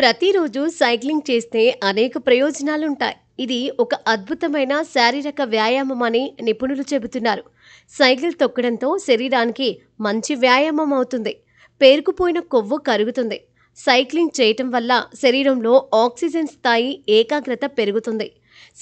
ప్రతిరోజు సైక్లింగ్ చేస్తే అనేక ప్రయోజనాలుంటాయి. ఇది ఒక అద్భుతమైన శారీరక వ్యాయామం అని నిపుణులు చెబుతున్నారు. సైకిల్ తొక్కడంతో శరీరానికి మంచి వ్యాయామం అవుతుంది. పేరుకుపోయిన కొవ్వు కరుగుతుంది. సైక్లింగ్ చేయటం వల్ల శరీరంలో ఆక్సిజన్ స్థాయి ఏకాగ్రత పెరుగుతుంది.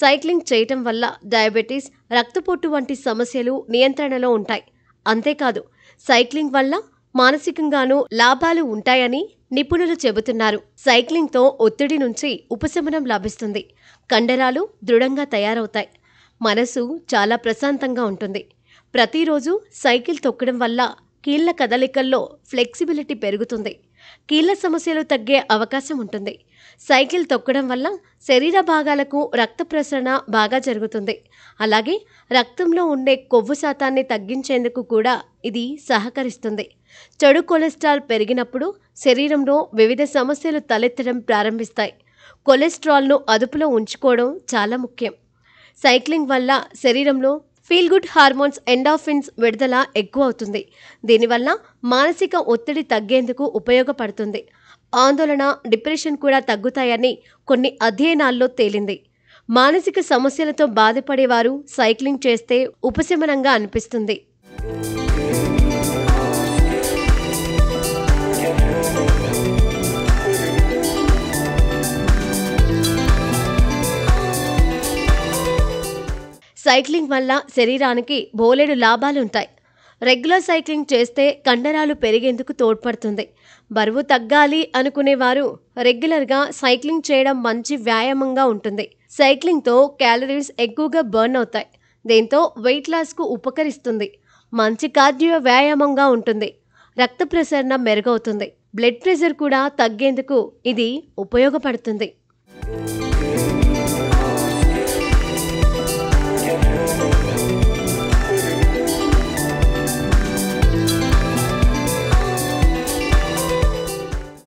సైక్లింగ్ చేయటం వల్ల డయాబెటీస్, రక్తపోటు వంటి సమస్యలు నియంత్రణలో ఉంటాయి. అంతేకాదు, సైక్లింగ్ వల్ల మానసికంగానూ లాభాలు ఉంటాయని నిపుణులు చెబుతున్నారు. సైక్లింగ్తో ఒత్తిడి నుంచి ఉపశమనం లభిస్తుంది. కండరాలు దృఢంగా తయారవుతాయి. మనసు చాలా ప్రశాంతంగా ఉంటుంది. ప్రతిరోజు సైకిల్ తొక్కడం వల్ల కీళ్ల కదలికల్లో ఫ్లెక్సిబిలిటీ పెరుగుతుంది. కీళ్ల సమస్యలు తగ్గే అవకాశం ఉంటుంది. సైకిల్ తొక్కడం వల్ల శరీర భాగాలకు రక్త ప్రసరణ బాగా జరుగుతుంది. అలాగే రక్తంలో ఉండే కొవ్వు శాతాన్ని తగ్గించేందుకు కూడా ఇది సహకరిస్తుంది. చెడు కొలెస్ట్రాల్ పెరిగినప్పుడు శరీరంలో వివిధ సమస్యలు తలెత్తడం ప్రారంభిస్తాయి. కొలెస్ట్రాల్ను అదుపులో ఉంచుకోవడం చాలా ముఖ్యం. సైక్లింగ్ వల్ల శరీరంలో ఫీల్ గుడ్ హార్మోన్స్ ఎండార్ఫిన్స్ విడుదల ఎక్కువ అవుతుంది. దీనివల్ల మానసిక ఒత్తిడి తగ్గేందుకు ఉపయోగపడుతుంది. ఆందోళన, డిప్రెషన్ కూడా తగ్గుతాయని కొన్ని అధ్యయనాల్లో తేలింది. మానసిక సమస్యలతో బాధపడేవారు సైక్లింగ్ చేస్తే ఉపశమనంగా అనిపిస్తుంది. సైక్లింగ్ వల్ల శరీరానికి బోలెడు లాభాలుంటాయి. రెగ్యులర్ సైక్లింగ్ చేస్తే కండరాలు పెరిగేందుకు తోడ్పడుతుంది. బరువు తగ్గాలి అనుకునేవారు రెగ్యులర్గా సైక్లింగ్ చేయడం మంచి వ్యాయామంగా ఉంటుంది. సైక్లింగ్తో క్యాలరీస్ ఎక్కువగా బర్న్ అవుతాయి. దీంతో వెయిట్ లాస్కు ఉపకరిస్తుంది. మంచి కార్డియో వ్యాయామంగా ఉంటుంది. రక్త ప్రసరణ మెరుగవుతుంది. బ్లడ్ ప్రెషర్ కూడా తగ్గేందుకు ఇది ఉపయోగపడుతుంది.